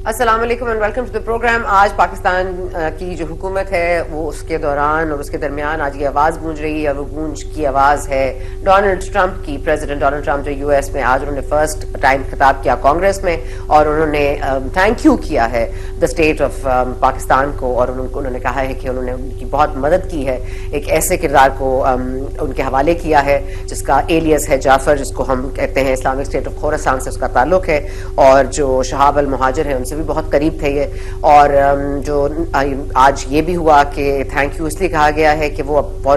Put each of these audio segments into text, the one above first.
السلام علیکم and welcome to the program. آج پاکستان کی جو حکومت ہے وہ اس کے دوران اور اس کے درمیان آج یہ آواز گونج رہی ہے, اور وہ گونج کی آواز ہے ڈونلڈ ٹرمپ کی. پریزیڈنٹ ڈونلڈ ٹرمپ جو یو ایس میں آج انہوں نے فرسٹ ٹائم خطاب کیا کانگریس میں, اور انہوں نے تھینک یو کیا ہے دا اسٹیٹ آف پاکستان کو, اور انہوں نے کہا ہے کہ انہوں نے ان کی بہت مدد کی ہے. ایک ایسے کردار کو ان کے حوالے کیا ہے جس کا ایلیس ہے جعفر, جس کو ہم کہتے ہیں اسلامک اسٹیٹ آف خوراسان سے اس کا تعلق ہے, اور جو شہاب المہاجر ہیں ان سے بھی بہت قریب تھے یہ. اور جو آج یہ بھی ہوا کہ تھینک یو اس لیے کہا گیا ہے کہ وہ اب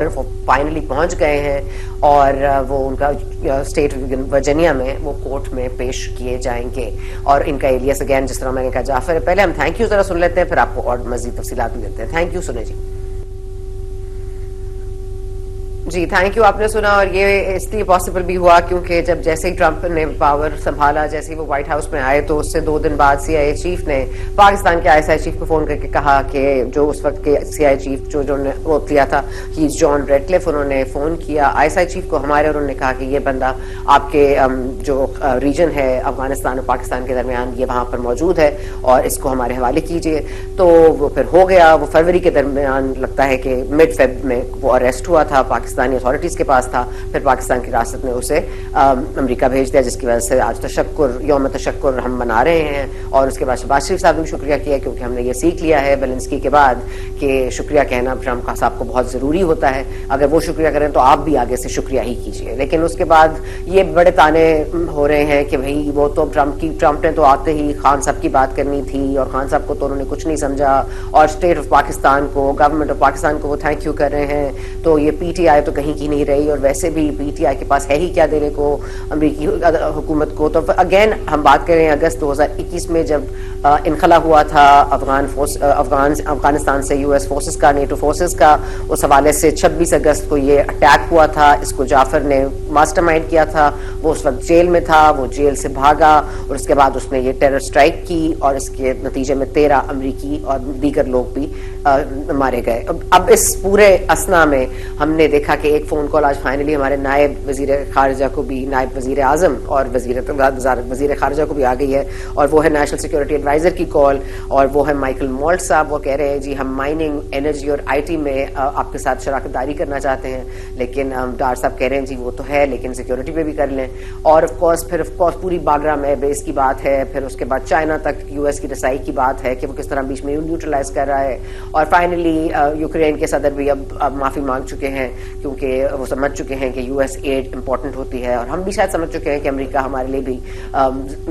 فائنلی پہنچ گئے ہیں, اور وہ ان کا اسٹیٹ ورجینیا میں وہ کورٹ میں پیش کیے جائیں گے. اور ان کا ایلیس اگین جس طرح میں نے کہا جعفر ہے. پہلے ہم تھینک یو ذرا سن لیتے ہیں, پھر آپ کو اور مزید تفصیلات بھی دیتے ہیں. تھینک یو سنیں جی. جی تھینک یو. آپ نے سنا, اور یہ اس لیے پاسبل بھی ہوا کیونکہ جب جیسے ہی ٹرمپ نے پاور سنبھالا, جیسے ہی وہ وائٹ ہاؤس میں آئے, تو اس سے 2 دن بعد سی آئی اے چیف نے پاکستان کے ISI چیف کو فون کر کے کہا کہ جو اس وقت کے CIA چیف جو نے وہ کیا تھا ہی جان ریڈکلف, انہوں نے فون کیا ISI چیف کو ہمارے, اور انہوں نے کہا کہ یہ بندہ آپ کے جو ریجن ہے افغانستان اور پاکستان کے درمیان یہ وہاں پر موجود ہے, اور اس کو ہمارے حوالے کیجیے. تو وہ پھر ہو گیا. وہ فروری کے درمیان لگتا ہے کہ مڈ فیب میں وہ اریسٹ ہوا تھا, پاکستانی اتھارٹیز کے پاس تھا. پھر پاکستان کی ریاست نے اسے امریکہ بھیج دیا, جس کی وجہ سے آج یوم تشکر ہم منا رہے ہیں. اور اس کے بعد شہباز شریف صاحب نے بھی شکریہ کیا, کیونکہ ہم نے یہ سیکھ لیا ہے بیلنسکی کے بعد کہ شکریہ کہنا ٹرمپ صاحب کو بہت ضروری ہوتا ہے. اگر وہ شکریہ کریں تو آپ بھی آگے سے شکریہ ہی کیجیے. لیکن اس کے بعد یہ بڑے تانے ہو رہے ہیں کہ بھئی وہ تو ٹرمپ نے تو آتے ہی خان صاحب کی بات کرنی تھی, اور خان صاحب کو تو انہوں نے کچھ نہیں سمجھا, اور اسٹیٹ آف پاکستان کو, گورنمنٹ آف پاکستان کو وہ تھینک یو کر رہے ہیں. تو یہ PTI تو کہیں کی نہیں رہی, اور ویسے بھی PTI کے پاس ہے ہی کیا دینے کو امریکی حکومت کو. تو اگین ہم بات کریں اگست 2021 میں جب انخلا ہوا تھا افغانستان سے US فورسز کا, نیٹو فورسز کا, اس حوالے سے 26 اگست کو یہ اٹیک ہوا تھا. اس کو جعفر نے ماسٹر مائنڈ کیا تھا. وہ اس وقت جیل میں تھا, وہ جیل سے بھاگا, اور اس کے بعد اس نے یہ ٹیرر اسٹرائک کی, اور اس کے نتیجے میں 13 امریکی اور دیگر لوگ بھی مارے گئے. اب اس پورے اسنا میں ہم نے دیکھا کہ ایک فون کال آج فائنلی ہمارے نائب وزیر خارجہ کو بھی, نائب وزیر اعظم اور وزیر خارجہ کو بھی آ گئی ہے, اور وہ ہے نیشنل سیکورٹی ایڈوائزر کی کال, اور وہ ہے مائیکل مالٹ صاحب. وہ کہہ رہے ہیں جی ہم مائننگ, انرجی اور IT میں آپ کے ساتھ شراکت داری کرنا چاہتے ہیں, لیکن ڈار صاحب کہہ رہے ہیں جی وہ تو ہے لیکن سیکورٹی پہ بھی کر لیں. اور آف کورس پوری باگرام ایئر بیس کی بات ہے. پھر اس کے بعد چائنا تک US کی رسائی کی بات ہے کہ وہ کس طرح بیچ میں نیوٹرلائز کر رہا ہے. اور فائنلی یوکرین کے صدر بھی اب معافی مانگ چکے ہیں, کیونکہ وہ سمجھ چکے ہیں کہ US ایڈ امپورٹنٹ ہوتی ہے, اور ہم بھی شاید سمجھ چکے ہیں کہ امریکہ ہمارے لیے بھی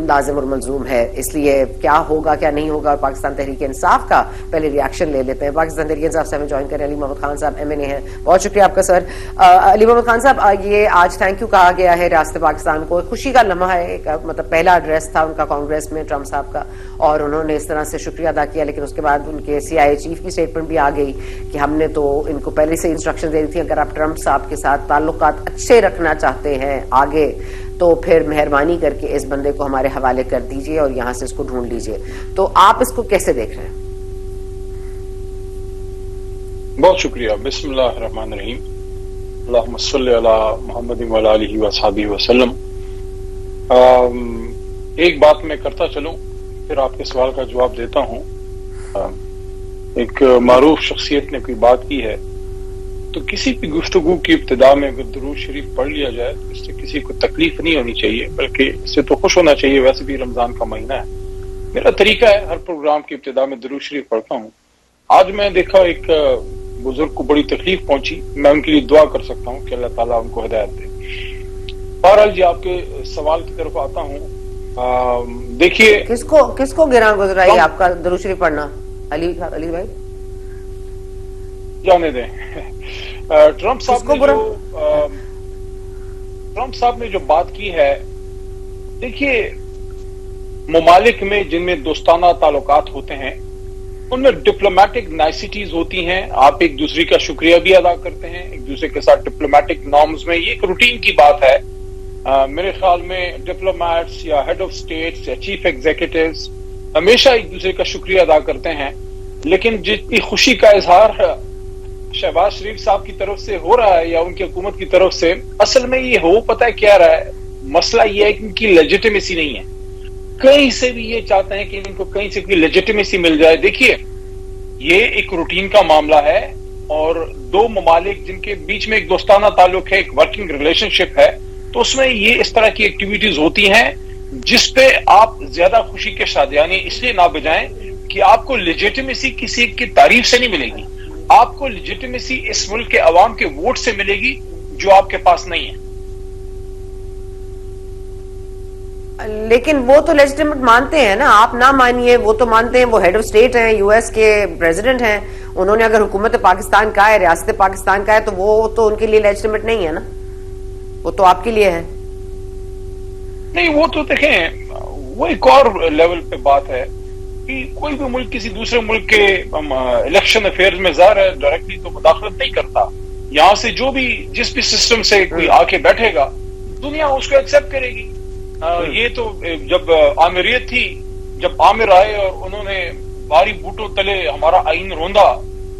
لازم اور ملزوم ہے. اس لیے کیا ہوگا کیا نہیں ہوگا, اور پاکستان تحریک انصاف کا پہلے ریاکشن لے لیتے ہیں. پاکستان تحریک انصاف سے ہمیں جوائن کریں علی محمد خان صاحب, MNA ہیں. بہت شکریہ آپ کا سر. علی محمد خان صاحب, یہ آج تھینک یو کہا گیا ہے ریاست پاکستان کو, خوشی کا لمحہ ہے, ایک مطلب پہلا ایڈریس تھا ان کا کانگریس میں ٹرمپ صاحب کا, اور انہوں نے اس طرح سے شکریہ ادا کیا. لیکن اس کے بعد ان کے CIA چیف کی اسٹیٹمنٹ بھی آ گئی کہ ہم نے تو ان کو پہلے سے انسٹرکشن دے دی تھی, اگر آپ ٹرمپ صاحب کے ساتھ تعلقات اچھے رکھنا چاہتے ہیں آگے تو پھر مہربانی کر کے اس بندے کو ہمارے حوالے کر دیجئے اور یہاں سے اس کو ڈھونڈ لیجئے. تو آپ اس کو کیسے دیکھ رہے ہیں؟ بہت شکریہ. بسم اللہ الرحمن الرحیم. اللہم صلی علی محمد وعلی آلہ وصحبہ وسلم. ایک بات میں کرتا چلوں, پھر آپ کے سوال کا جواب دیتا ہوں. ایک معروف شخصیت نے کوئی بات کی ہے, تو کسی بھی گفتگو کی ابتدا میں اگر درود شریف پڑھ لیا جائے تو اس سے کسی کو تکلیف نہیں ہونی چاہیے, بلکہ اس سے تو خوش ہونا چاہیے. ویسے بھی رمضان کا مہینہ ہے. میرا طریقہ ہے ہر پروگرام کی ابتدا میں درود شریف پڑھتا ہوں. آج میں دیکھا ایک بزرگ کو بڑی تکلیف پہنچی, میں ان کے لیے دعا کر سکتا ہوں کہ اللہ تعالیٰ ان کو ہدایت دے. بہرحال جی آپ کے سوال کی طرف آتا ہوں. دیکھیے کس کو گراں گزرا ہے آپ کا درود شریف پڑھنا, علی بھائی؟ جانے دیں. ٹرمپ صاحب نے جو بات کی ہے, دیکھیے ممالک میں جن میں دوستانہ تعلقات ہوتے ہیں ان میں ڈپلومیٹک نائسٹیز ہوتی ہیں. آپ ایک دوسرے کا شکریہ بھی ادا کرتے ہیں, ایک دوسرے کے ساتھ ڈپلومیٹک نارمز میں, یہ ایک روٹین کی بات ہے. میرے خیال میں ڈپلومیٹس یا ہیڈ آف اسٹیٹس یا چیف ایگزیکٹوز ہمیشہ ایک دوسرے کا شکریہ ادا کرتے ہیں. لیکن جتنی خوشی کا اظہار شہباز شریف صاحب کی طرف سے ہو رہا ہے یا ان کی حکومت کی طرف سے, اصل میں یہ ہو پتہ ہے کیا رہا ہے, مسئلہ یہ ہے کہ ان کی لیجیٹیمیسی نہیں ہے. کہیں سے بھی یہ چاہتے ہیں کہ ان کو کہیں سے کوئی لیجیٹمیسی مل جائے. دیکھیے یہ ایک روٹین کا معاملہ ہے اور دو ممالک جن کے بیچ میں ایک دوستانہ تعلق ہے, ایک ورکنگ ریلیشن شپ ہے, تو اس میں یہ اس طرح کی ایکٹیویٹیز ہوتی ہیں جس پہ آپ زیادہ خوشی کے شادیانے اس لیے نہ بجائیں کہ آپ کو لیجیٹمیسی کسی کی تعریف سے نہیں ملے گی, آپ کو لیجیٹمیسی اس ملک کے عوام کے ووٹ سے ملے گی جو آپ کے پاس نہیں ہے. لیکن وہ تو لیجیٹمیٹ مانتے ہیں نا, آپ نہ مانیے, وہ تو مانتے ہیں, وہ ہیڈ آف اسٹیٹ ہیں, یو ایس کے پریزیڈنٹ ہیں, انہوں نے اگر حکومت پاکستان کا ہے, ریاست پاکستان کا ہے, تو وہ تو ان کے لیے لیجیٹمیٹ نہیں ہے نا, وہ تو آپ کے لیے ہے. نہیں وہ تو دیکھیں وہ ایک اور لیول پہ بات ہے کہ کوئی بھی ملک کسی دوسرے ملک کے الیکشن افیئرز میں ظاہر ہے ڈائریکٹلی تو مداخلت نہیں کرتا. یہاں سے جو بھی جس بھی سسٹم سے کوئی آ کے بیٹھے گا دنیا اس کو ایکسپٹ کرے گی. یہ تو جب آمریت تھی, جب عامر آئے اور انہوں نے بھاری بوٹوں تلے ہمارا آئین روندا,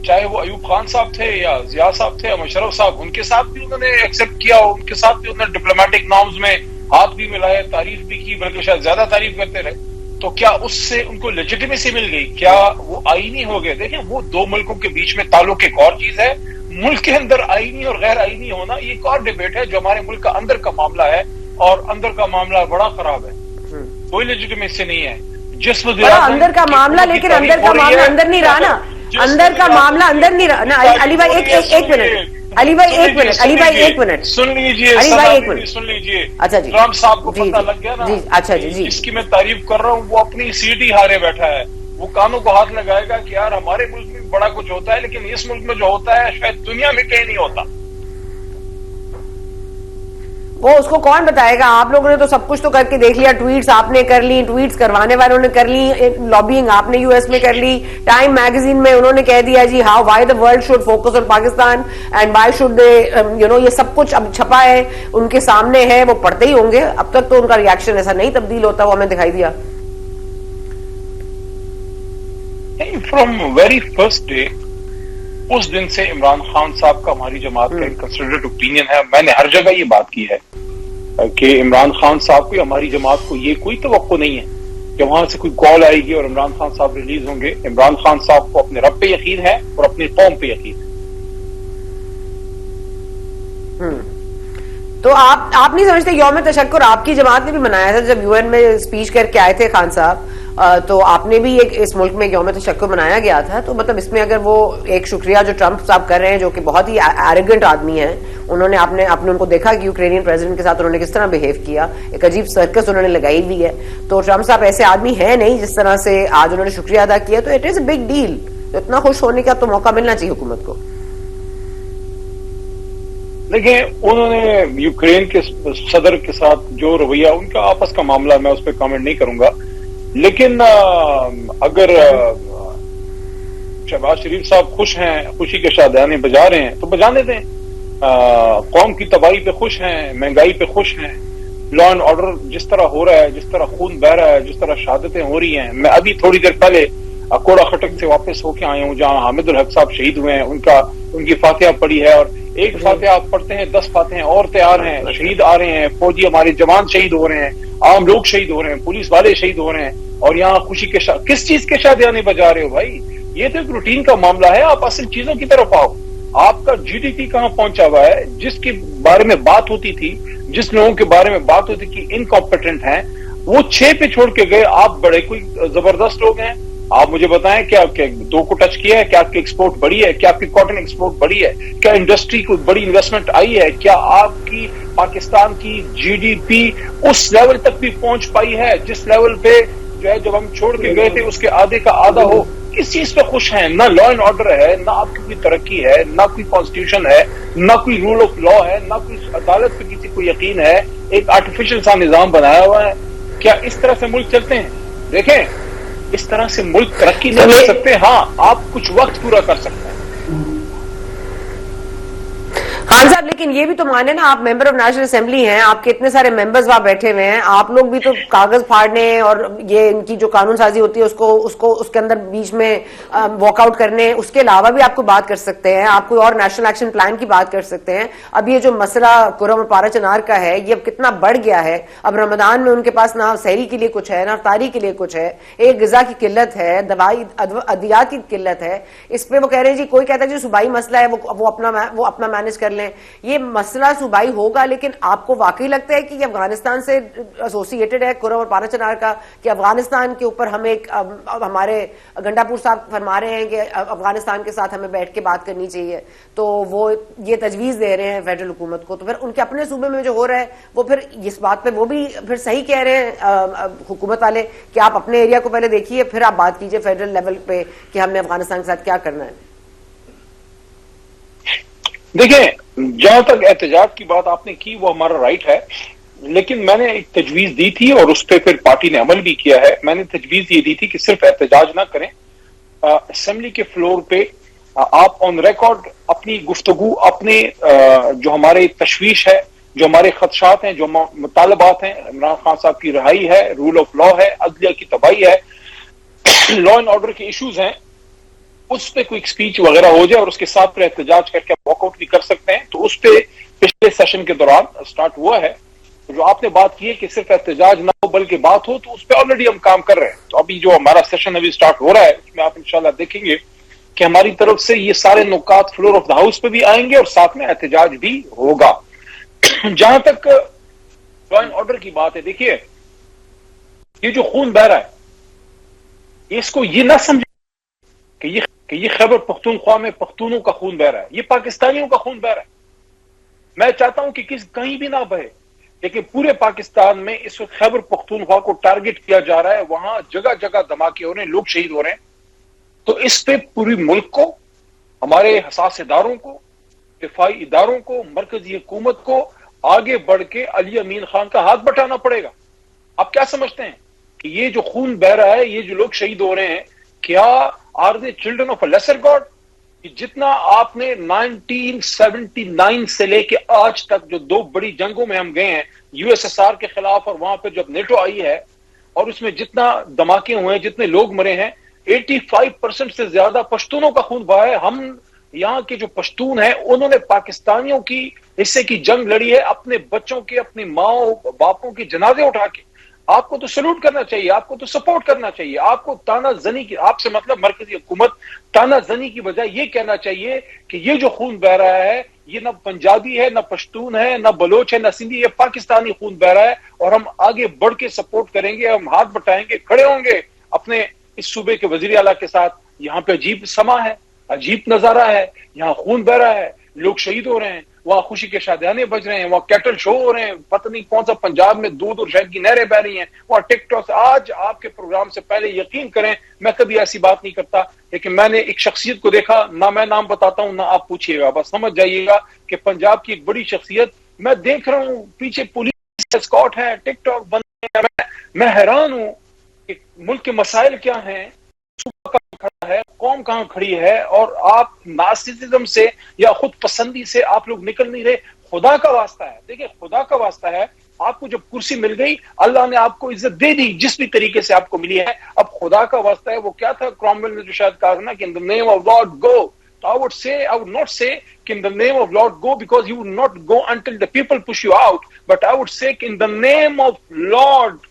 چاہے وہ ایوب خان صاحب تھے یا ضیاء صاحب تھے یا مشرف صاحب, ان کے ساتھ بھی انہوں نے ایکسپٹ کیا, ان کے ساتھ بھی انہوں نے ڈپلومیٹک نارمز میں ہاتھ بھی ملائے, تعریف بھی کی, بلکہ شاید زیادہ تعریف کرتے رہے. تو کیا اس سے ان کو لیجیٹمیسی مل گئی؟ کیا وہ آئینی ہو گئے؟ دیکھیں وہ دو ملکوں کے بیچ میں تعلق ایک اور چیز ہے, ملک کے اندر آئینی اور غیر آئینی ہونا یہ ایک اور ڈیبیٹ ہے جو ہمارے ملک کا اندر کا معاملہ ہے, اور اندر کا معاملہ بڑا خراب ہے, کوئی لیجیٹمیسی نہیں ہے. جس اندر کا معاملہ, لیکن اندر کا معاملہ اندر نہیں رہا نا, اندر کا معاملہ اندر نہیں رہا نا. علی بھائی ایک منٹ, علی بھائی ایک منٹ سن لیجیے, علی بھائی ایک منٹ سن لیجیے. اچھا جی, ٹرمپ صاحب کو پتہ لگ گیا نا, اچھا جی, جس کی میں تعریف کر رہا ہوں وہ اپنی سیٹ ہی ہارے بیٹھا ہے, وہ کانوں کو ہاتھ لگائے گا کہ یار ہمارے ملک میں بڑا کچھ ہوتا ہے لیکن اس ملک میں جو ہوتا ہے شاید دنیا میں کہیں نہیں ہوتا. وہ اس کو کون بتائے گا؟ آپ لوگوں نے تو سب کچھ تو کر کے دیکھ لیا, ٹویٹس آپ نے کر لی, ٹویٹس کروانے والوں نے کر لی, لابینگ آپ نے یو ایس میں کر لی, ٹائم میگزین میں انہوں نے کہہ دیا جی how why the world should focus on Pakistan and why should they یہ سب کچھ اب چھپا ہے, ان کے سامنے ہے, وہ پڑھتے ہی ہوں گے. اب تک تو ان کا ریاکشن ایسا نہیں تبدیل ہوتا, وہ ہمیں دکھائی دیا. فرام ویری فرسٹ ڈے اس دن سے عمران خان صاحب کا ہماری جماعت کا ایک کنسیڈرڈ اوپینین ہے, میں نے ہر جگہ یہ بات کی ہے کہ عمران خان صاحب کو, ہماری جماعت کو یہ کوئی توقع نہیں ہے کہ وہاں سے کوئی کال آئے گی اور عمران خان صاحب ریلیز ہوں گے. عمران خان صاحب کو اپنے رب پہ یقین ہے اور اپنی قوم پہ یقین ہے. تو آپ نہیں سمجھتے یوم تشکر آپ کی جماعت نے بھی منایا تھا جب یو این میں اسپیچ کر کے آئے تھے خان صاحب, تو آپ نے بھی ایک اس ملک میں یوم تشکر منایا گیا تھا, تو مطلب اس میں اگر وہ ایک شکریہ جو ٹرمپ صاحب کر رہے ہیں جو کہ بہت ہی ایروگنٹ آدمی ہیں, انہوں نے آپ نے ان کو دیکھا کہ یوکرینین پریزیڈنٹ کے ساتھ انہوں نے کس طرح بہیو کیا, ایک عجیب سرکس انہوں نے لگائی ہوئی ہے. تو ٹرمپ صاحب ایسے آدمی ہیں نہیں جس طرح سے آج انہوں نے شکریہ ادا کیا, تو it is a big deal. تو اتنا خوش ہونے کا تو موقع ملنا چاہیے حکومت کو. دیکھیں انہوں نے یوکرین کے صدر کے ساتھ جو رویہ, ان کا آپس کا معاملہ, میں اس پہ کامنٹ نہیں کروں گا, لیکن اگر شہباز شریف صاحب خوش ہیں, خوشی کے شادیانے بجا رہے ہیں تو بجانے دیں. قوم کی تباہی پہ خوش ہیں, مہنگائی پہ خوش ہیں, لا اینڈ آرڈر جس طرح ہو رہا ہے, جس طرح خون بہ رہا ہے, جس طرح شہادتیں ہو رہی ہیں. میں ابھی تھوڑی دیر پہلے کوڑا خٹک سے واپس ہو کے آئے ہوں جہاں حامد الحق صاحب شہید ہوئے ہیں, ان کی فاتحہ پڑھی ہے, اور ایک فاتحہ آپ پڑھتے ہیں 10 فاتحیں اور تیار ہیں. شہید آ رہے ہیں, فوجی ہمارے جوان شہید ہو رہے ہیں, عام لوگ شہید ہو رہے ہیں, پولیس والے شہید ہو رہے ہیں, اور یہاں خوشی کے کس چیز کے شادیانے بجا رہے ہو بھائی؟ یہ تو ایک روٹین کا معاملہ ہے, آپ اصل چیزوں کی طرف آؤ. آپ کا جی ڈی پی کہاں پہنچا ہوا ہے؟ جس کے بارے میں بات ہوتی تھی, جس لوگوں کے بارے میں بات ہوتی کہ انکمپیٹنٹ ہیں, وہ 6 پہ چھوڑ کے گئے. آپ بڑے کوئی زبردست لوگ ہیں, آپ مجھے بتائیں کیا 2 کو ٹچ کیا ہے؟ کیا آپ کی ایکسپورٹ بڑی ہے؟ کیا آپ کی کاٹن ایکسپورٹ بڑی ہے؟ کیا انڈسٹری کو بڑی انویسٹمنٹ آئی ہے؟ کیا آپ کی پاکستان کی جی ڈی پی اس لیول تک بھی پہنچ پائی ہے جس لیول پہ جو ہے جب ہم چھوڑ کے گئے تھے اس کے آدھے کا آدھا ہو؟ کس چیز پہ خوش ہیں؟ نہ لا اینڈ آرڈر ہے, نہ آپ کی کوئی ترقی ہے, نہ کوئی کانسٹیٹیوشن ہے, نہ کوئی رول آف لا ہے, نہ کوئی عدالت پہ کسی کو یقین ہے. ایک آرٹیفیشل سا نظام بنایا ہوا ہے. کیا اس طرح سے ملک چلتے ہیں؟ دیکھیں اس طرح سے ملک ترقی نہیں کر سکتے. ہاں آپ کچھ وقت پورا کر سکتے ہیں. خان صاحب لیکن یہ بھی تو مانے نا، آپ ممبر آف نیشنل اسمبلی ہیں، آپ کے اتنے سارے ممبرز وہاں بیٹھے ہوئے ہیں، آپ لوگ بھی تو کاغذ پھاڑنے اور یہ ان کی جو قانون سازی ہوتی ہے اس کے اندر بیچ میں واک آؤٹ کرنے، اس کے علاوہ بھی آپ کو بات کر سکتے ہیں، آپ کوئی اور نیشنل ایکشن پلان کی بات کر سکتے ہیں. اب یہ جو مسئلہ کرم اور پارا چنار کا ہے، یہ اب کتنا بڑھ گیا ہے. اب رمضان میں ان کے پاس نہ سحری کے لیے کچھ ہے، نہ افطاری کے لیے کچھ ہے، ایک غذا کی قلت ہے، دوائی ادویات کی قلت ہے. اس پہ وہ کہہ رہے ہیں جی، کوئی کہتا ہے جی صوبائی مسئلہ ہے، وہ اپنا مینج کر لیں. یہ مسئلہ صوبائی ہوگا، لیکن آپ کو واقعی لگتا ہے کہ یہ افغانستان سے ایسوسیٹڈ ہے کرم اور پارا چنار کا، کہ افغانستان کے اوپر ہم ایک ہمارے گنڈا پور صاحب فرما رہے ہیں کہ افغانستان کے ساتھ ہمیں بیٹھ کے بات کرنی چاہیے، تو وہ یہ تجویز دے رہے ہیں فیڈرل حکومت کو. تو پھر ان کے اپنے صوبے میں جو ہو رہا ہے، وہ پھر اس بات پہ وہ بھی پھر صحیح کہہ رہے ہیں حکومت والے کہ آپ اپنے ایریا کو پہلے دیکھیے، پھر آپ بات کیجئے فیڈرل لیول پہ کہ ہم نے افغانستان کے ساتھ کیا کرنا ہے. دیکھیں، جہاں تک احتجاج کی بات آپ نے کی وہ ہمارا رائٹ ہے، لیکن میں نے ایک تجویز دی تھی اور اس پہ پھر پارٹی نے عمل بھی کیا ہے. میں نے تجویز یہ دی تھی کہ صرف احتجاج نہ کریں، اسمبلی کے فلور پہ آپ آن ریکارڈ اپنی گفتگو، اپنے جو ہمارے تشویش ہے، جو ہمارے خدشات ہیں، جو مطالبات ہیں، عمران خان صاحب کی رہائی ہے، رول آف لا ہے، عدلیہ کی تباہی ہے، لا اینڈ آرڈر کے ایشوز ہیں، اس پہ کوئی سپیچ وغیرہ ہو جائے اور اس کے ساتھ پھر احتجاج کر کے واک آؤٹ بھی کر سکتے ہیں. تو اس پہ پچھلے سیشن کے دوران سٹارٹ ہوا ہے. جو آپ نے بات کی ہے کہ صرف احتجاج نہ ہو بلکہ بات ہو، تو اس پہ آلریڈی ہم کام کر رہے ہیں. تو ابھی جو ہمارا سیشن ابھی سٹارٹ ہو رہا ہے، اس میں آپ انشاءاللہ دیکھیں گے کہ ہماری طرف سے یہ سارے نکات فلور آف دا ہاؤس پہ بھی آئیں گے اور ساتھ میں احتجاج بھی ہوگا. جہاں تک لا اینڈ آرڈر کی بات ہے، دیکھیے یہ جو خون بہ رہا ہے، اس کو یہ نہ سمجھے کہ یہ خیبر پختونخوا میں پختونوں کا خون بہ رہا ہے، یہ پاکستانیوں کا خون بہ رہا ہے. میں چاہتا ہوں کہ کہیں بھی نہ بہے، لیکن پورے پاکستان میں اس وقت خیبر پختونخوا کو ٹارگٹ کیا جا رہا ہے. وہاں جگہ جگہ دھماکے ہو رہے ہیں، لوگ شہید ہو رہے ہیں. تو اس پہ پوری ملک کو، ہمارے حساس اداروں کو، دفاعی اداروں کو، مرکزی حکومت کو آگے بڑھ کے علی امین خان کا ہاتھ بٹانا پڑے گا. آپ کیا سمجھتے ہیں کہ یہ جو خون بہ رہا ہے، یہ جو لوگ شہید ہو رہے ہیں، کیا are they children of a lesser god? جتنا آپ نے 1979 سے لے کے آج تک جو دو بڑی جنگوں میں ہم گئے ہیں، یو ایس ایس آر کے خلاف اور وہاں پہ جب نیٹو آئی ہے، اور اس میں جتنا دھماکے ہوئے ہیں، جتنے لوگ مرے ہیں، 85% سے زیادہ پشتونوں کا خون بہا ہے. ہم یہاں کے جو پشتون ہیں، انہوں نے پاکستانیوں کی حصے کی جنگ لڑی ہے، اپنے بچوں کے، اپنی ماں باپوں کے جنازے اٹھا کے. آپ کو تو سلوٹ کرنا چاہیے، آپ کو تو سپورٹ کرنا چاہیے. آپ کو تانا زنی کی، آپ سے مطلب مرکزی حکومت تانا زنی کی بجائے یہ کہنا چاہیے کہ یہ جو خون بہ رہا ہے، یہ نہ پنجابی ہے، نہ پشتون ہے، نہ بلوچ ہے، نہ سندھی، یہ پاکستانی خون بہ رہا ہے. اور ہم آگے بڑھ کے سپورٹ کریں گے، ہم ہاتھ بٹائیں گے، کھڑے ہوں گے اپنے اس صوبے کے وزیر اعلیٰ کے ساتھ. یہاں پہ عجیب سما ہے، عجیب نظارہ ہے، یہاں خون بہ رہا ہے، لوگ شہید ہو رہے ہیں، وہاں خوشی کے شادیانے بج رہے ہیں، وہاں کیٹل شو ہو رہے ہیں، پتہ نہیں کون سا پنجاب میں دودھ اور شہد کی نہریں بہ رہی ہیں، وہاں ٹک ٹاک. آج آپ کے پروگرام سے پہلے یقین کریں میں کبھی ایسی بات نہیں کرتا، لیکن میں نے ایک شخصیت کو دیکھا، نہ میں نام بتاتا ہوں نہ آپ پوچھیے گا، بس سمجھ جائیے گا کہ پنجاب کی ایک بڑی شخصیت. میں دیکھ رہا ہوں پیچھے پولیس اسکاٹ ہے، ٹک ٹاک بند ہے. میں حیران ہوں کہ ملک کے مسائل کیا ہیں، صوبہ کہاں کھڑا ہے، قوم کہاں کھڑی ہے، اور آپ نارسسزم سے یا خود پسندی سے آپ لوگ نکل نہیں رہے. خدا کا واسطہ ہے، دیکھیں خدا کا واسطہ ہے، آپ کو جب کرسی مل گئی، اللہ نے آپ کو عزت دے دی جس بھی طریقے سے آپ کو ملی ہے. اب خدا کا واسطہ ہے، وہ کیا تھا کرامویل نے جو شاید کہا نا کہ ان the name of Lord go. So I would not say in the name of Lord go, because you would not go until the people push you out, but I would say in the name of Lord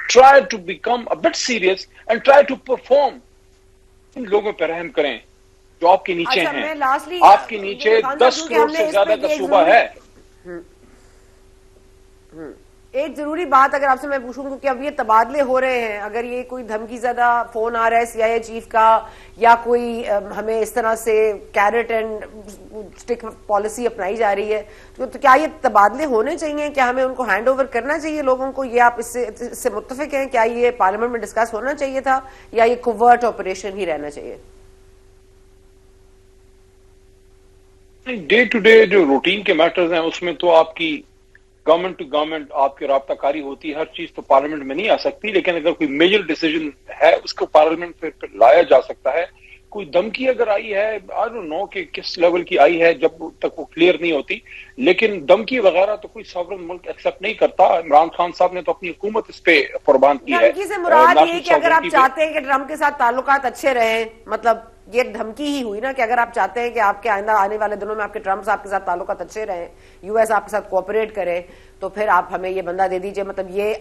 try to become a bit serious and try to perform. ان لوگوں پہ رحم کریں جو آپ کے نیچے ہیں. آپ کے نیچے 10 کروڑ سے زیادہ کا صوبہ ہے. ایک ضروری بات اگر آپ سے میں پوچھوں کہ اب یہ تبادلے ہو رہے ہیں، اگر یہ کوئی دھمکی زدہ فون آ رہا ہے سی آئی اے چیف کا، یا کوئی ہمیں اس طرح سے کیرٹ اینڈ سٹک پالیسی اپنائی جا رہی ہے، تو کیا یہ تبادلے ہونے چاہیے؟ کیا ہمیں ان کو ہینڈ اوور کرنا چاہیے لوگوں کو؟ یہ آپ اس سے متفق ہیں؟ کیا یہ پارلیمنٹ میں ڈسکس ہونا چاہیے تھا، یا یہ کوورٹ آپریشن ہی رہنا چاہیے؟ ڈے ٹو ڈے جو روٹین کے میٹرز ہیں اس میں تو آپ کی گورنمنٹ ٹو گورنمنٹ آپ کی رابطہ کاری ہوتی ہے. ہر چیز تو پارلیمنٹ میں نہیں آ سکتی، لیکن اگر کوئی میجر ڈیسیجن ہے اس کو پارلیمنٹ پہ لایا جا سکتا ہے. کوئی دھمکی اگر آئی ہے آئی ڈونٹ نو کہ کس لیول کی آئی ہے جب تک وہ کلیئر نہیں ہوتی، لیکن دھمکی وغیرہ تو کوئی ساورن ملک ایکسپٹ نہیں کرتا. عمران خان صاحب نے تو اپنی حکومت اس پہ قربان کی ہے. دھمکی سے مراد یہ کہ اگر آپ چاہتے ہیں کہ ٹرمپ کے ساتھ تعلقات اچھے رہیں، مطلب یہ دھمکی ہی ہوئی نا کہ اگر آپ چاہتے ہیں کہ آپ کے آئندہ آنے والے دنوں میں آپ کے ٹرمپ صاحب کے ساتھ تعلقات اچھے رہیں، یو ایس آپ کے ساتھ کوآپریٹ کرے، تو پھر آپ ہمیں یہ بندہ دے دیجئے. مطلب یہ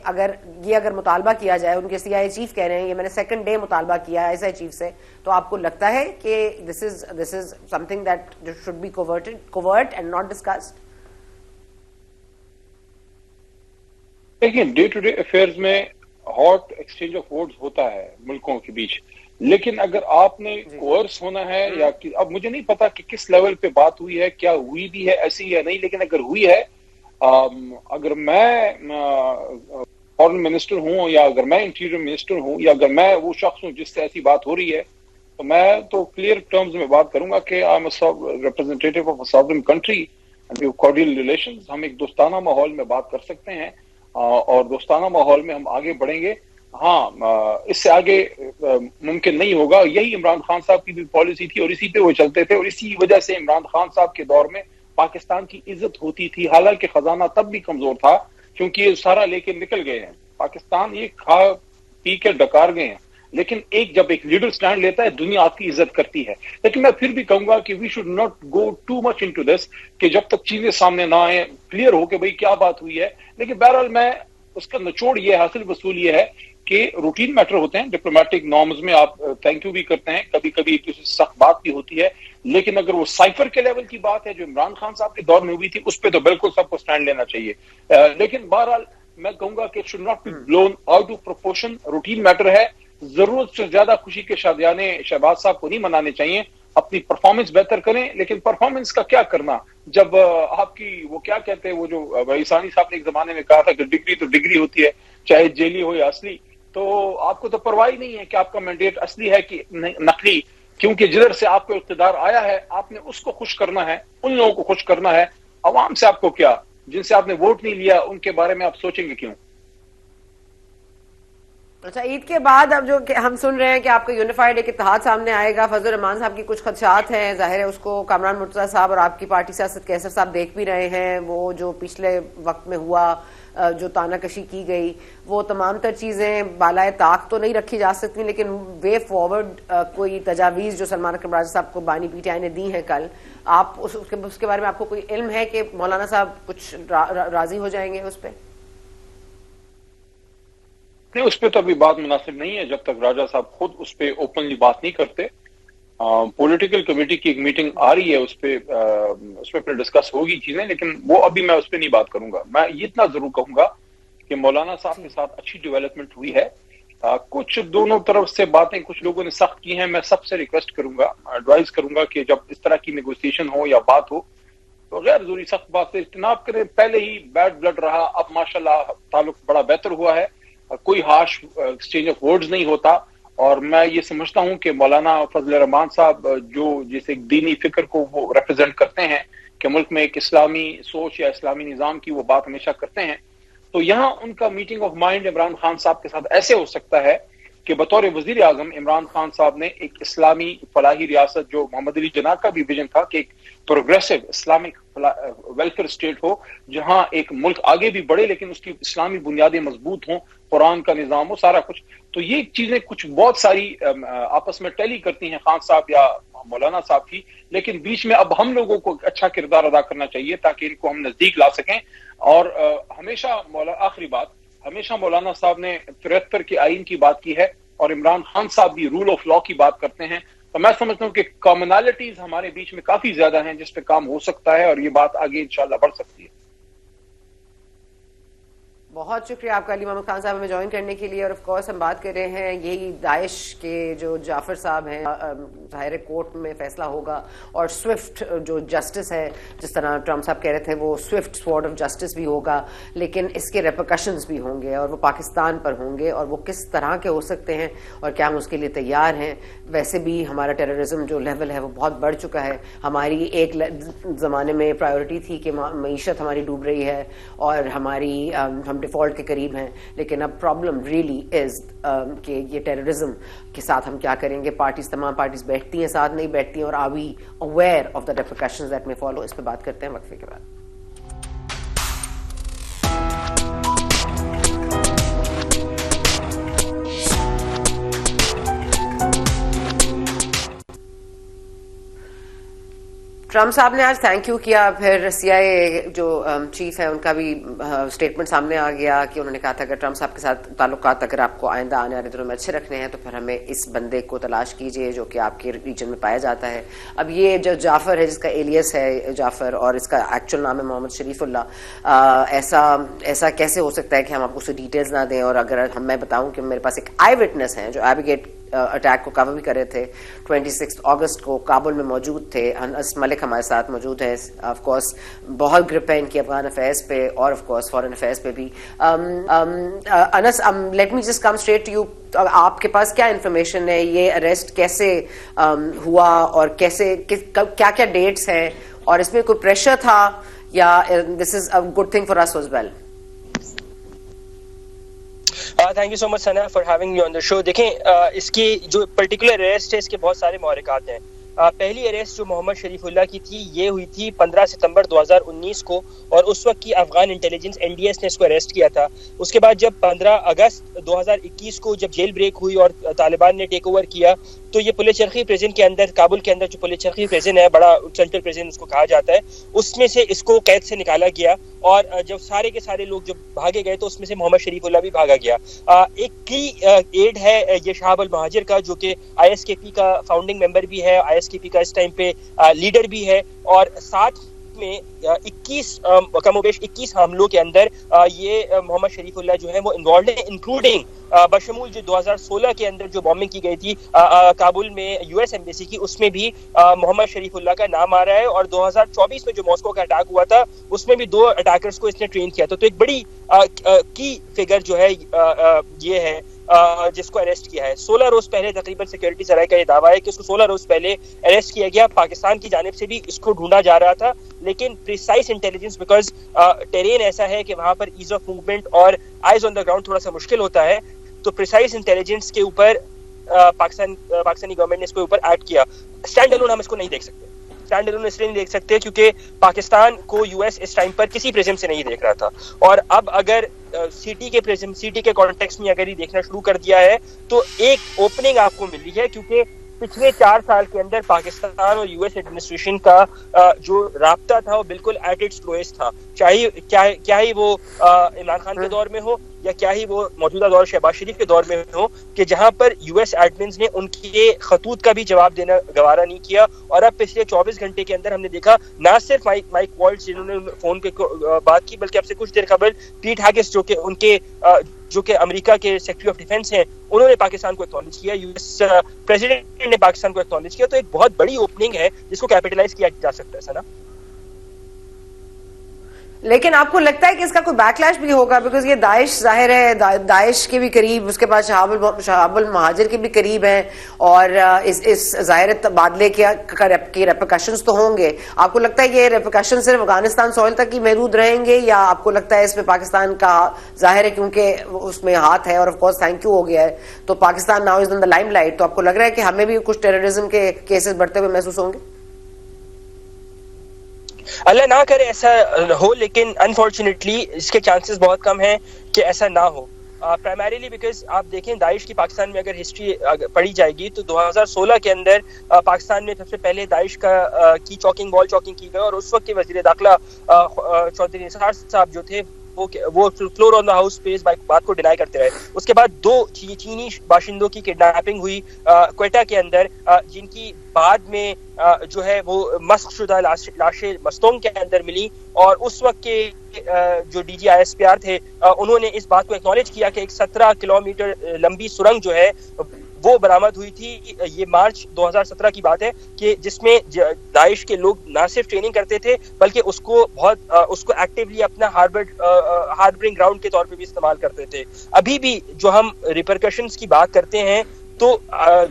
اگر مطالبہ کیا جائے، ان کے سی آئی چیف کہہ رہے ہیں، یہ میں نے سیکنڈ ڈے مطالبہ کیا ہے ایس آئی چیف سے، تو آپ کو لگتا ہے کہ this is something that should be covert and not discussed? دیکھیں، ڈے ٹو ڈے افیئرز میں ہاٹ ایکسچینج آف ورڈز ہوتا ہے ملکوں کے بیچ، لیکن اگر آپ نے کوئرس ہونا ہے یا اب مجھے نہیں پتا کہ کس لیول پہ بات ہوئی ہے، کیا ہوئی بھی ہے ایسی یا نہیں، لیکن اگر ہوئی ہے، اگر میں فارن منسٹر ہوں یا اگر میں انٹیریئر منسٹر ہوں یا اگر میں وہ شخص ہوں جس سے ایسی بات ہو رہی ہے، تو میں تو کلیئر ٹرمز میں بات کروں گا کہ I am representative of a sovereign country and we have cordial relations. ہم ایک دوستانہ ماحول میں بات کر سکتے ہیں اور دوستانہ ماحول میں ہم آگے بڑھیں گے. ہاں، اس سے آگے ممکن نہیں ہوگا. یہی عمران خان صاحب کی بھی پالیسی تھی اور اسی پہ وہ چلتے تھے، اور اسی وجہ سے عمران خان صاحب کے دور میں پاکستان کی عزت ہوتی تھی، حالانکہ خزانہ تب بھی کمزور تھا کیونکہ یہ سارا لے کے نکل گئے ہیں. پاکستان یہ کھا پی کے ڈکار گئے ہیں، لیکن جب ایک لیڈر سٹینڈ لیتا ہے دنیا آپ کی عزت کرتی ہے. لیکن میں پھر بھی کہوں گا کہ we should not go too much into this, کہ جب تک چیزیں سامنے نہ آئیں، کلیئر ہو کہ بھئی کیا بات ہوئی ہے. لیکن بہرحال میں اس کا نچوڑ یہ حاصل وصول یہ ہے کہ روٹین میٹر ہوتے ہیں ڈپلومیٹک نارمز میں، آپ تھینک یو بھی کرتے ہیں، کبھی کبھی کسی سخت بات بھی ہوتی ہے، لیکن اگر وہ سائفر کے لیول کی بات ہے جو عمران خان صاحب کے دور میں ہوئی تھی، اس پہ تو بالکل سب کو سٹینڈ لینا چاہیے. لیکن بہرحال میں کہوں گا کہ should not be blown out of proportion. Routine matter ہے، ضرورت سے زیادہ خوشی کے شادیانے شہباز صاحب کو نہیں منانے چاہیے. اپنی پرفارمنس بہتر کریں، لیکن پرفارمنس کا کیا کرنا جب آپ کی وہ کیا کہتے ہیں، وہ جو عیسانی صاحب نے ایک زمانے میں کہا تھا کہ ڈگری تو ڈگری ہوتی ہے، چاہے جیلی ہو یا اصلی. تو آپ کو تو پرواہ نہیں ہے کہ آپ کا مینڈیٹ اصلی ہے کہ نقلی، کیونکہ جدھر سے آپ کو اقتدار آیا ہے آپ نے اس کو خوش کرنا ہے، ان لوگوں کو خوش کرنا ہے. عوام سے آپ کو کیا، جن سے آپ نے ووٹ نہیں لیا ان کے بارے میں آپ سوچیں گے کیوں؟ اچھا، عید کے بعد اب جو ہم سن رہے ہیں کہ آپ کا یونیفائڈ ایک اتحاد سامنے آئے گا، فضل الرحمان صاحب کی کچھ خدشات ہیں، ظاہر ہے اس کو کامران مرتضیٰ صاحب اور آپ کی پارٹی سیاست کیسر صاحب دیکھ بھی رہے ہیں. وہ جو پچھلے وقت میں ہوا، جو تانہ کشی کی گئی، وہ تمام تر چیزیں بالائے طاق تو نہیں رکھی جا سکتی، لیکن وے فارورڈ کوئی تجاویز جو سلمان اکرم راجہ صاحب کو بانی پی ٹی آئی نے دی ہیں کل، آپ اس کے بارے میں آپ کو کوئی علم ہے کہ مولانا صاحب کچھ راضی ہو جائیں گے اس پہ؟ نہیں، اس پہ تو ابھی بات مناسب نہیں ہے جب تک راجہ صاحب خود اس پہ اوپنلی بات نہیں کرتے. پولیٹیکل کمیٹی کی ایک میٹنگ آ رہی ہے، اس پہ پھر ڈسکس ہوگی چیزیں، لیکن وہ ابھی میں اس پہ نہیں بات کروں گا. میں یہ اتنا ضرور کہوں گا کہ مولانا صاحب کے ساتھ اچھی ڈیولپمنٹ ہوئی ہے. کچھ دونوں طرف سے باتیں کچھ لوگوں نے سخت کی ہیں. میں سب سے ریکویسٹ کروں گا، ایڈوائز کروں گا کہ جب اس طرح کی نیگوسیشن ہو یا بات ہو تو غیر ضروری سخت بات سے اجتناب کریں. پہلے ہی بیڈ بلڈ رہا، اب ماشاءاللہ تعلق بڑا بہتر ہوا ہے، کوئی ہارش ایکسچینج آف ورڈز نہیں ہوتا. اور میں یہ سمجھتا ہوں کہ مولانا فضل الرحمان صاحب جو جس ایک دینی فکر کو وہ ریپرزینٹ کرتے ہیں کہ ملک میں ایک اسلامی سوچ یا اسلامی نظام کی وہ بات ہمیشہ کرتے ہیں، تو یہاں ان کا meeting of mind Imran Khan صاحب کے ساتھ ایسے ہو سکتا ہے کہ بطور وزیر اعظم عمران خان صاحب نے ایک اسلامی فلاحی ریاست جو محمد علی جناح کا بھی ویژن تھا کہ ایک پروگریسو اسلامک ویلفیئر اسٹیٹ ہو جہاں ایک ملک آگے بھی بڑھے لیکن اس کی اسلامی بنیادیں مضبوط ہوں، قرآن کا نظام ہو، سارا کچھ. تو یہ چیزیں کچھ بہت ساری آپس میں ٹیلی کرتی ہیں خان صاحب یا مولانا صاحب کی، لیکن بیچ میں اب ہم لوگوں کو اچھا کردار ادا کرنا چاہیے تاکہ ان کو ہم نزدیک لا سکیں. اور ہمیشہ آخری بات، ہمیشہ مولانا صاحب نے 73 کے آئین کی بات کی ہے اور عمران خان صاحب بھی رول آف لا کی بات کرتے ہیں. تو میں سمجھتا ہوں کہ کامنالٹیز ہمارے بیچ میں کافی زیادہ ہیں جس پہ کام ہو سکتا ہے اور یہ بات آگے انشاءاللہ بڑھ سکتی ہے. بہت شکریہ آپ کا علی محمد خان صاحب ہمیں جوائن کرنے کے لیے. اور آف کورس ہم بات کر رہے ہیں یہی داعش کے جو جعفر صاحب ہیں، ظاہر کورٹ میں فیصلہ ہوگا اور سوئفٹ جو جسٹس ہے، جس طرح ٹرمپ صاحب کہہ رہے تھے وہ سوئفٹ سوارڈ آف جسٹس بھی ہوگا، لیکن اس کے ریپرکشنز بھی ہوں گے اور وہ پاکستان پر ہوں گے اور وہ کس طرح کے ہو سکتے ہیں اور کیا ہم اس کے لیے تیار ہیں. ویسے بھی ہمارا ٹیررزم جو لیول ہے وہ بہت بڑھ چکا ہے. ہماری ایک زمانے میں پرائیورٹی تھی کہ معیشت ہماری ڈوب رہی ہے اور ہم ڈیفالٹ کے قریب ہیں, لیکن اب پرابلم ریئلی از کہ یہ ٹیررزم کے ساتھ ہم کیا کریں گے. پارٹیز, تمام پارٹیز بیٹھتی ہیں, ساتھ نہیں بیٹھتی ہیں, اور are we aware of the repercussions that may follow. اس پہ بات کرتے ہیں وقفے کے بعد. ٹرمپ صاحب نے آج تھینک یو کیا, پھر سی آئی اے جو چیف ہے ان کا بھی اسٹیٹمنٹ سامنے آ گیا کہ انہوں نے کہا تھا کہ ٹرمپ صاحب کے ساتھ تعلقات اگر آپ کو آئندہ آنے والے دنوں میں اچھے رکھنے ہیں تو پھر ہمیں اس بندے کو تلاش کیجیے جو کہ آپ کے ریجن میں پایا جاتا ہے. اب یہ جو جعفر ہے, جس کا ایلیس ہے جعفر اور اس کا ایکچوئل نام ہے محمد شریف اللہ, ایسا کیسے ہو سکتا ہے کہ ہم آپ کو اسے ڈیٹیلز نہ دیں. اور اگر میں بتاؤں کہ میرے پاس ایک آئی وٹنس ہیں جو ایبیگیٹ اٹیک کو کور بھی کرے تھے, 26 اگست کو کابل میں موجود تھے. انس ملک ہمارے ساتھ موجود ہے. آف کورس بہت گرپ ہے ان کی افغان افیئرس پہ اور آف کورس فارن افیئرس پہ بھی. Anas, let me just come straight to you. آپ کے پاس کیا انفارمیشن ہے, یہ اریسٹ کیسے ہوا اور کیسے کیا کیا ڈیٹس ہیں, اور اس میں کوئی پریشر تھا یا this is a good thing for us as well? Thank you so much Sana for having me on the show. دیکھیں اس کی جو پرٹیکولر اریسٹ ہے اس کے بہت سارے محرکات ہیں. پہلی اریسٹ جو محمد شریف اللہ کی تھی یہ ہوئی تھی 15 ستمبر 2019 کو, اور اس وقت کی افغان انٹیلیجنس NDS نے اس کو اریسٹ کیا تھا. اس کے بعد جب 15 اگست 2021 کو جب جیل بریک ہوئی اور طالبان نے ٹیک اوور کیا تو یہ پل چرخی پریزن کے اندر, کابل کے اندر جو پل چرخی پریزن ہے, بڑا سینٹرل پریزن اس کو کہا جاتا ہے, اس میں سے اس کو قید سے نکالا گیا. اور جب سارے کے سارے لوگ جب بھاگے گئے تو اس میں سے محمد شریف اللہ بھی بھاگا گیا. ایک کی ایڈ ہے یہ شہاب المہاجر کا, جو کہ ISKP کا فاؤنڈنگ ممبر بھی ہے, ISKP کا اس ٹائم پہ لیڈر بھی ہے, اور ساتھ میں 21 حملوں کے اندر یہ محمد شریف اللہ جو ہے وہ انوالوڈ ہے, انکلوڈنگ بشمول جو 2016 کے اندر جو بامبنگ کی گئی تھی کابل میں US ایمبیسی کی, اس میں بھی محمد شریف اللہ کا نام آ رہا ہے. اور 2024 میں جو ماسکو کا اٹیک ہوا تھا اس میں بھی 2 اٹیکرز کو اس نے ٹرین کیا تھا. تو ایک بڑی کی فگر جو ہے یہ ہے جس کو اریسٹ کیا ہے. 16 روز پہلے تقریباً سیکورٹی سرائے کا یہ دعویٰ ہے کہ اس کو 16 روز پہلے اریسٹ کیا گیا. پاکستان کی جانب سے بھی اس کو ڈھونڈا جا رہا تھا, لیکن پریسائز انٹیلیجنس, بیکاز ٹیرین ایسا ہے کہ وہاں پر ایز آف موومنٹ اور آئیز آن دا گراؤنڈ تھوڑا سا مشکل ہوتا ہے, تو پریسائز انٹیلیجنس کے اوپر پاکستانی گورنمنٹ نے اس کے اوپر ایڈ کیا. اسٹینڈ الون ہم اس کو نہیں دیکھ سکتے, اسٹینڈ الون اس لیے نہیں دیکھ سکتے کیونکہ پاکستان کو US اس ٹائم پر کسی پرزم سے نہیں دیکھ رہا تھا. اور اب اگر سٹی کے کانٹیکسٹ میں اگر یہ دیکھنا شروع کر دیا ہے تو ایک اوپننگ آپ کو ملی ہے, کیونکہ پچھلے 4 سال کے اندر پاکستان اور US ایڈمنسٹریشن کا جو رابطہ تھا وہ بالکل ایٹ اٹس لوئسٹ تھا, کیا ہی وہ عمران خان کے دور میں ہو یا کیا ہی وہ موجودہ دور شہباز شریف کے دور میں ہو, کہ جہاں پر US ایڈمنز نے ان کے خطوط کا بھی جواب دینا گوارا نہیں کیا. اور اب پچھلے 24 گھنٹے کے اندر ہم نے دیکھا نہ صرف مائک والٹز جنہوں نے فون پہ بات کی, بلکہ اب سے کچھ دیر قبل پیٹ ہیگس جو کہ امریکہ کے سیکرٹری آف ڈیفینس ہیں, انہوں نے پاکستان کو ایکنالج کیا, US پریزیڈنٹ نے پاکستان کو ایکنالج کیا. تو ایک بہت بڑی اوپننگ ہے جس کو کیپٹلائز کیا جا سکتا ہے سنا. لیکن آپ کو لگتا ہے کہ اس کا کوئی بیک لیش بھی ہوگا؟ بیکاز یہ داعش ظاہر ہے, داعش کے بھی قریب, اس کے بعد شہاب المہاجر کے بھی قریب ہیں, اور اس ظاہر تبادلے کے ریپرکشنز تو ہوں گے. آپ کو لگتا ہے یہ ریپرکشن صرف افغانستان سوئل تک ہی محدود رہیں گے, یا آپ کو لگتا ہے اس میں پاکستان کا ظاہر ہے کیونکہ اس میں ہاتھ ہے, اور آف کورس تھینک یو ہو گیا ہے, تو Pakistan now is in the Lime light, تو آپ کو لگ رہا ہے کہ ہمیں بھی کچھ ٹیررزم کے کیسز بڑھتے ہوئے محسوس ہوں گے؟ اللہ نہ کرے ایسا ہو, لیکن انفارچونیٹلی اس کے چانسز بہت کم ہیں کہ ایسا نہ ہو. پرائمریلی بیکاز آپ دیکھیں داعش کی پاکستان میں اگر ہسٹری پڑھی جائے گی تو 2016 کے اندر پاکستان میں سب سے پہلے داعش کی وال چاکنگ کی گئی, اور اس وقت کے وزیر داخلہ چودھری نثار صاحب جو تھے وہ فلور آن دا ہاؤس پہ اس بات کو ڈینائی کرتے رہے. اس کے بعد 2 چینی باشندوں کی کڈنیپنگ ہوئی کوئٹہ کے اندر, جن کی بعد میں جو ہے وہ مسخ شدہ لاشیں مستونگ کے اندر ملی, اور اس وقت کے جو DG ISPR تھے انہوں نے اس بات کو ایکنالج کیا کہ ایک 17 کلومیٹر لمبی سرنگ جو ہے وہ برآمد ہوئی تھی. یہ مارچ 2017 کی بات ہے, کہ جس میں داعش کے لوگ نہ صرف ٹریننگ کرتے تھے بلکہ اس کو ایکٹیولی اپنا ہاربرنگ گراؤنڈ کے طور پہ بھی استعمال کرتے تھے. ابھی بھی جو ہم ریپرکشنز کی بات کرتے ہیں تو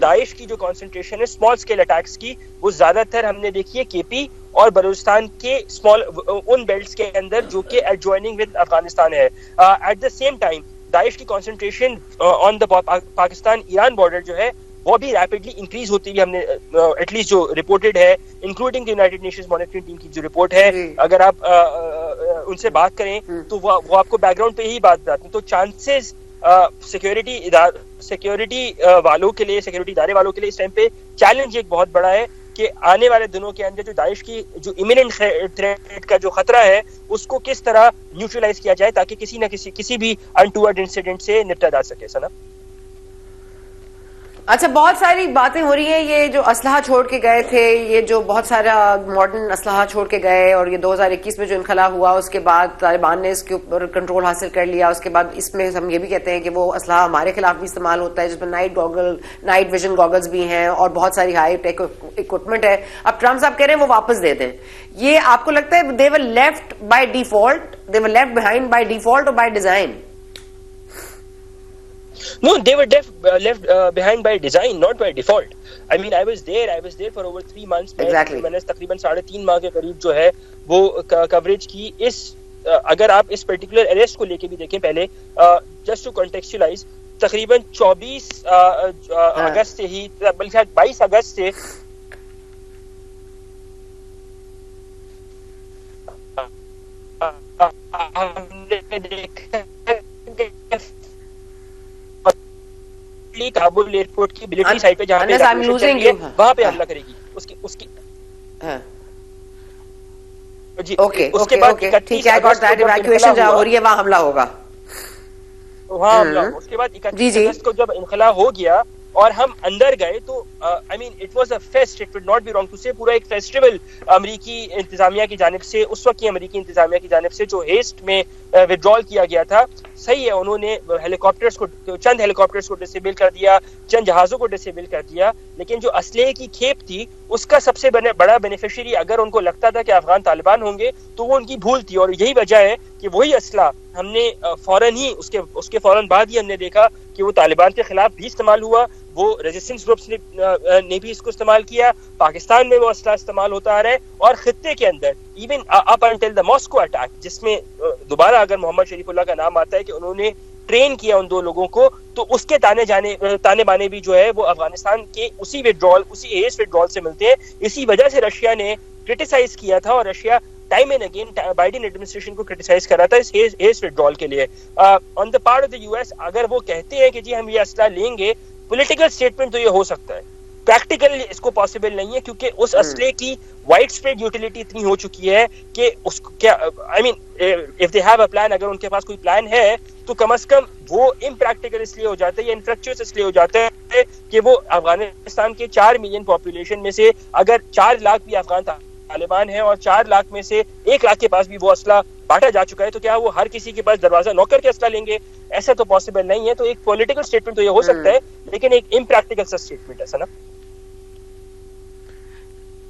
داعش کی جو کانسنٹریشن ہے اسمال اسکیل اٹیکس کی, وہ زیادہ تر ہم نے دیکھی ہے KP اور بلوچستان کے اسمال ان بیلٹس کے اندر جو کہ ایڈجوائننگ ود افغانستان ہے. ایٹ دا سیم ٹائم داعش کی concentration on the Pakistan Iran border جو ہے وہ بھی ریپڈلی انکریز ہوتی ہوئی ہم نے ایٹ لیسٹ جو رپورٹڈ ہے including United nations monitoring team کی جو رپورٹ ہے, اگر آپ ان سے بات کریں تو وہ آپ کو بیک گراؤنڈ پہ ہی بات بتاتے ہیں. تو چانسز سیکورٹی والوں کے لیے, سیکورٹی ادارے والوں کے لیے اس ٹائم پہ چیلنج ایک بہت بڑا ہے کہ آنے والے دنوں کے اندر جو داعش کی جو امیننٹ تھریٹ کا جو خطرہ ہے اس کو کس طرح نیوٹرلائز کیا جائے تاکہ کسی نہ کسی بھی انٹوورڈ انسیڈنٹ سے نپٹا جا سکے. سنا اچھا, بہت ساری باتیں ہو رہی ہیں. یہ جو اسلحہ چھوڑ کے گئے تھے, یہ جو بہت سارا ماڈرن اسلحہ چھوڑ کے گئے, اور یہ 2021 میں جو انخلا ہوا اس کے بعد طالبان نے اس کے اوپر کنٹرول حاصل کر لیا. اس کے بعد اس میں ہم یہ بھی کہتے ہیں کہ وہ اسلحہ ہمارے خلاف بھی استعمال ہوتا ہے, جس میں نائٹ ویژن گوگلز بھی ہیں اور بہت ساری ہائی ٹیک اکوپمنٹ ہے. اب ٹرمپ صاحب کہہ رہے ہیں وہ واپس دے دیں. یہ آپ کو لگتا ہے they were left by default, they were left behind by default اور by design? No, they were left behind by design, not by default. I mean, I was there for over 3 months. Exactly. میں نے تقریباً 3.5 ماہ کے قریب جو ہے وہ کوریج کی. اگر آپ اس پرٹیکولر اریسٹ کو لے کے بھی دیکھیں پہلے, جسٹ ٹو کنٹیکسچولائز, تقریباً 24 اگست سے ہی, بلکہ 22 اگست سے ہم نے دیکھا کابل ایئرپورٹ کی ملٹری سائٹ پہ جہاں پہ وہاں پہ حملہ کرے گی. اس کی جی اوکے اس کے بعد ٹھیک ہے, ایویکویشن جہاں ہو رہی ہے وہاں حملہ ہوگا, وہاں حملہ. اس کے بعد 31 اگست کو جب انخلا ہو گیا اور ہم اندر گئے تو I mean it was a feast, it would not be wrong to say, پورا ایک فیسٹیول امریکی انتظامیہ کی جانب سے, اس وقت کی امریکی انتظامیہ کی جانب سے جو ہیسٹ میں وڈرال کیا گیا تھا. صحیح ہے, انہوں نے چند ہیلی کاپٹرز کو ڈسیبل کر دیا, چند جہازوں کو ڈسیبل کر دیا, لیکن جو اسلحے کی کھیپ تھی اس کا سب سے بڑا بینیفیشری اگر ان کو لگتا تھا کہ افغان طالبان ہوں گے تو وہ ان کی بھول تھی. اور یہی وجہ ہے کہ وہی اسلحہ ہم نے فوراً ہی اس کے فوراً بعد ہی ہم نے دیکھا کہ وہ طالبان کے خلاف بھی استعمال ہوا, وہ ریزسٹنس گروپس نے بھی اس کو استعمال کیا, پاکستان میں وہ اسلحہ استعمال ہوتا آ رہا ہے, اور خطے کے اندر even up until the Moscow attack, جس میں دوبارہ اگر محمد شریف اللہ کا نام آتا ہے کہ انہوں نے ٹرین کیا ان 2 لوگوں کو, تو اس کے تانے بانے بھی جو ہے وہ افغانستان کے اسی ہیس وڈرال سے ملتے ہیں. اسی وجہ سے رشیا نے کرٹیسائز کیا تھا, اور Russia time and again Biden administration کو کرٹیسائز کر رہا تھا اس ہیس وڈرال کے لیے. On the part of the U S اگر وہ کہتے ہیں کہ جی ہم یہ اسلحہ لیں گے, پولیٹیکل اسٹیٹمنٹ تو یہ ہو سکتا ہے, پریکٹیکلی اس کو پاسبل نہیں ہے, کیونکہ اس اسلحے کی وائڈ اسپریڈ یوٹیلیٹی اتنی ہو چکی ہے کہ اس کیا I mean if they have a plan, اگر ان کے پاس کوئی پلان ہے تو کم از کم وہ امپریکٹیکل اس لیے ہو جاتا ہے یا انفریکچوئس اس لیے ہو جاتا ہے کہ وہ افغانستان کے 4 ملین پاپولیشن میں سے اگر 4 لاکھ بھی افغان طالبان ہیں اور 4 لاکھ میں سے 1 لاکھ کے پاس بھی وہ اسلحہ بانٹا جا چکا ہے, تو کیا وہ ہر کسی کے پاس دروازہ نوک کر کے اسلحہ لیں گے؟ ایسا تو پاسبل نہیں ہے. تو ایک پولیٹیکل اسٹیٹمنٹ تو یہ ہو سکتا ہے, لیکن ایک امپریکٹیکل سا اسٹیٹمنٹ ہے نا.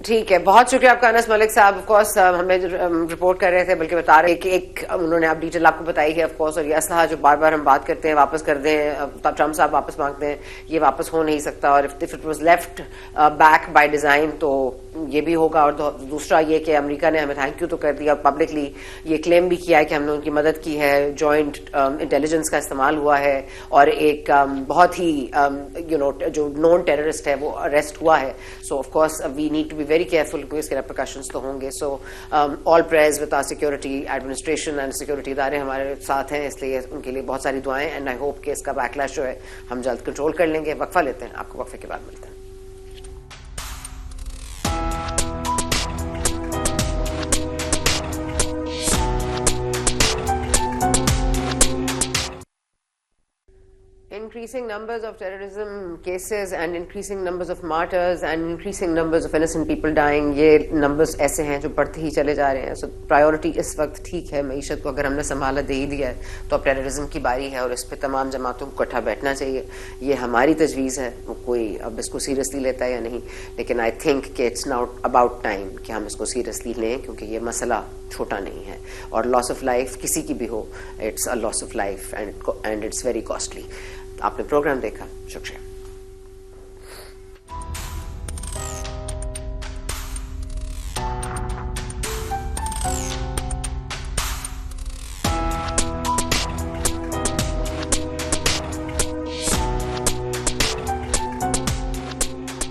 ٹھیک ہے, بہت شکریہ آپ کا انس ملک صاحب. آف کورس ہمیں رپورٹ کر رہے تھے, بلکہ بتا رہے کہ ایک انہوں نے اب ڈیٹیل آپ کو بتائی ہے آف کورس, اور یہ اسلحہ جو بار بار ہم بات کرتے ہیں واپس کر دیں, ٹرمپ صاحب واپس مانگتے ہیں, یہ واپس ہو نہیں سکتا, اور if it was left back by design تو یہ بھی ہوگا. اور دوسرا یہ کہ امریکہ نے ہمیں تھینک یو تو کر دیا, پبلکلی یہ کلیم بھی کیا ہے کہ ہم نے ان کی مدد کی ہے, جوائنٹ انٹیلیجنس کا استعمال ہوا ہے, اور ایک بہت ہی جو نون ٹیررسٹ ہے وہ اریسٹ ہوا ہے. So of course we need to be very careful, کیونکہ اس کے ریپریکاشنز تو ہوں گے. So all prayers with our security administration and security ادارے ہمارے ساتھ ہیں, اس لیے ان کے لیے بہت ساری دعائیں, اینڈ آئی ہوپ کہ اس کا بیکلیش جو ہے ہم جلد کنٹرول کر لیں گے. وقفہ لیتے ہیں, آپ کو وقفے کے بعد ملتے ہیں. Increasing numbers of terrorism cases and increasing numbers of martyrs and increasing numbers of innocent people dying, یہ numbers ایسے ہیں جو بڑھتے ہی چلے جا رہے ہیں. سو پرائیورٹی اس وقت ٹھیک ہے, معیشت کو اگر ہم نے سنبھالا دے ہی دیا ہے تو اب ٹیررزم کی باری ہے, اور اس پہ تمام جماعتوں کو اکٹھا بیٹھنا چاہیے. یہ ہماری تجویز ہے, وہ کوئی اب اس کو سیریسلی لیتا ہے یا نہیں, لیکن آئی تھنک کہ اٹس ناٹ اباؤٹ ٹائم کہ ہم اس کو سیریسلی لیں, کیونکہ یہ مسئلہ چھوٹا نہیں ہے, اور لاس آف لائف کسی کی بھی ہو, it's a loss of life and it's very costly. آپ نے پروگرام دیکھا, شکریہ.